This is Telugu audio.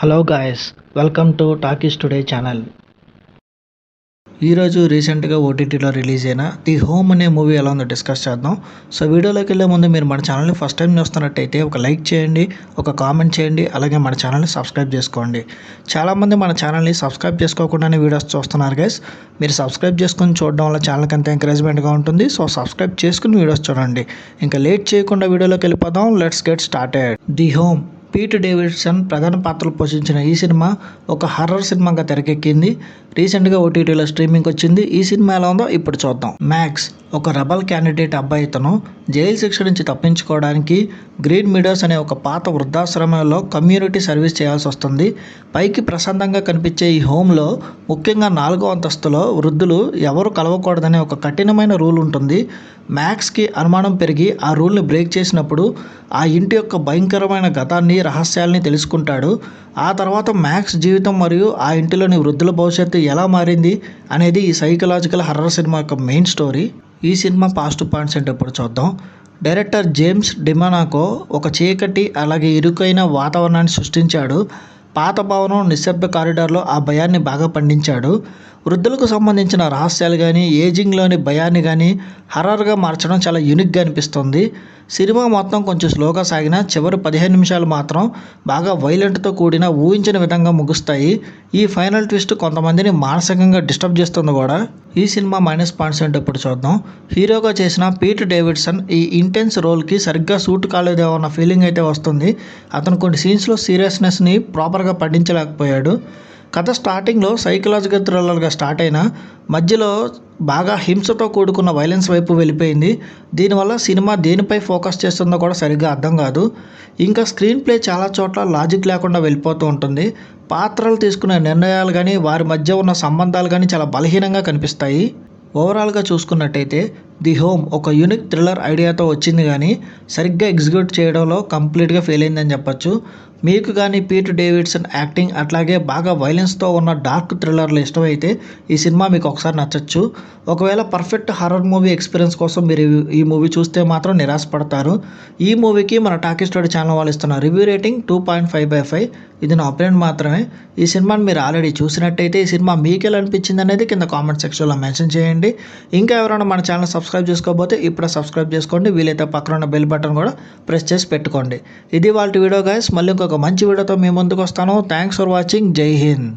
Hello guys, welcome to talkies today channel. ఈరోజు రీసెంట్గా ఓటీటీలో రిలీజ్ అయిన ది హోమ్ అనే మూవీ ఎలా ఉందో డిస్కస్ చేద్దాం. సో వీడియోలోకి వెళ్ళే ముందు మీరు మన ఛానల్ని ఫస్ట్ టైం చూస్తున్నట్టయితే ఒక లైక్ చేయండి, ఒక కామెంట్ చేయండి, అలాగే మన ఛానల్ని సబ్స్క్రైబ్ చేసుకోండి. చాలామంది మన ఛానల్ని సబ్స్క్రైబ్ చేసుకోకుండానే వీడియోస్ చూస్తున్నారు గైస్. మీరు సబ్స్క్రైబ్ చేసుకుని చూడడం వల్ల ఛానల్కి అంత ఎంకరేజ్మెంట్గా ఉంటుంది. సో సబ్స్క్రైబ్ చేసుకుని వీడియోస్ చూడండి. ఇంకా లేట్ చేయకుండా వీడియోలోకి వెళ్ళిపోదాం. Let's get started. The home. Pete Davidson ప్రధాన పాత్రలు పోషించిన ఈ సినిమా ఒక హర్రర్ సినిమాగా తెరకెక్కింది. రీసెంట్గా ఓటీటీలో స్ట్రీమింగ్ వచ్చింది. ఈ సినిమా ఎలా ఉందో ఇప్పుడు చూద్దాం. మ్యాక్స్ ఒక రెబల్ క్యాండిడేట్ అబ్బాయి. తను జైలు శిక్ష నుంచి తప్పించుకోవడానికి గ్రీన్ మీడోస్ అనే ఒక పాత వృద్ధాశ్రమంలో కమ్యూనిటీ సర్వీస్ చేయాల్సి వస్తుంది. పైకి ప్రశాంతంగా కనిపించే ఈ హోమ్లో ముఖ్యంగా 4వ అంతస్తులో వృద్ధులు ఎవరు కలవకూడదనే ఒక కఠినమైన రూల్ ఉంటుంది. మ్యాక్స్కి అనుమానం పెరిగి ఆ రూల్ని బ్రేక్ చేసినప్పుడు ఆ ఇంటి యొక్క భయంకరమైన గతాన్ని, రహస్యాల్ని తెలుసుకుంటాడు. ఆ తర్వాత మ్యాక్స్ జీవితం మరియు ఆ ఇంటిలోని వృద్ధుల భవిష్యత్తు ఎలా మారింది అనేది ఈ సైకలాజికల్ హర్రర్ సినిమా యొక్క మెయిన్ స్టోరీ. ఈ సినిమా పాజిటివ్ పాయింట్స్ ఏంటో ఇప్పుడు చూద్దాం. డైరెక్టర్ జేమ్స్ డిమోనాకో ఒక చీకటి అలాగే ఇరుకైన వాతావరణాన్ని సృష్టించాడు. పాత భవనం, నిశ్శబ్ద కారిడార్లో ఆ భయాన్ని బాగా పండించాడు. వృద్ధులకు సంబంధించిన రహస్యాలు కానీ, ఏజింగ్లోని భయాన్ని కానీ హర్రర్గా మార్చడం చాలా యూనిక్గా అనిపిస్తుంది. సినిమా మొత్తం కొంచెం స్లోగా సాగిన చివరి 15 నిమిషాలు మాత్రం బాగా వైలెంట్తో కూడిన ఊహించిన విధంగా ముగుస్తాయి. ఈ ఫైనల్ ట్విస్ట్ కొంతమందిని మానసికంగా డిస్టర్బ్ చేస్తుంది కూడా. ఈ సినిమా మైనస్ పాయింట్స్ ఏంటో ఇప్పుడు చూద్దాం. హీరోగా చేసిన పీట్ డేవిడ్సన్ ఈ ఇంటెన్స్ రోల్కి సరిగ్గా సూట్ కాలేదేమో అన్న ఫీలింగ్ అయితే వస్తుంది. అతను కొన్ని సీన్స్లో సీరియస్నెస్ని ప్రాపర్గా పండించలేకపోయాడు. కథ స్టార్టింగ్లో సైకలాజికల్ థ్రిల్లర్గా స్టార్ట్ అయినా మధ్యలో బాగా హింసతో కూడుకున్న వైలెన్స్ వైపు వెళ్ళిపోయింది. దీనివల్ల సినిమా దేనిపై ఫోకస్ చేస్తుందో కూడా సరిగ్గా అర్థం కాదు. ఇంకా స్క్రీన్ ప్లే చాలా చోట్ల లాజిక్ లేకుండా వెళ్ళిపోతూ ఉంటుంది. పాత్రలు తీసుకునే నిర్ణయాలు కానీ, వారి మధ్య ఉన్న సంబంధాలు కానీ చాలా బలహీనంగా కనిపిస్తాయి. ఓవరాల్గా చూసుకున్నట్టయితే ది హోమ్ ఒక యూనిక్ థ్రిల్లర్ ఐడియాతో వచ్చింది, కానీ సరిగ్గా ఎగ్జిక్యూట్ చేయడంలో కంప్లీట్గా ఫెయిల్ అయిందని చెప్పొచ్చు. మీకు కానీ పీట్ డేవిడ్సన్ యాక్టింగ్ అట్లాగే బాగా వైలెన్స్తో ఉన్న డార్క్ థ్రిల్లర్లు ఇష్టమైతే ఈ సినిమా మీకు ఒకసారి నచ్చచ్చు. ఒకవేళ పర్ఫెక్ట్ హర్రర్ మూవీ ఎక్స్పీరియన్స్ కోసం మీరు ఈ మూవీ చూస్తే మాత్రం నిరాశపడతారు. ఈ మూవీకి మన టాకీస్ టుడే ఛానల్ వాళ్ళు ఇస్తున్న రివ్యూ రేటింగ్ 2.5/5. ఇది నా ఒపీనియన్ మాత్రమే. ఈ సినిమాని మీరు ఆల్రెడీ చూసినట్టయితే ఈ సినిమా మీకు ఎలా అనిపించింది అనేది కింద కామెంట్ సెక్షన్లో మెన్షన్ చేయండి. ఇంకా ఎవరైనా మన ఛానల్ సబ్స్క్రైబ్ చేసుకోకపోతే ఇప్పుడే సబ్స్క్రైబ్ చేసుకోండి. వీలైతే పక్కన ఉన్న బెల్ బటన్ కూడా ప్రెస్ చేసి పెట్టుకోండి. ఇది వాళ్ళ వీడియో గైస్. మళ్ళీ ఇంకొక మంచి వీడియోతో మీ ముందుకు వస్తాను. Thanks for watching. జై హింద్.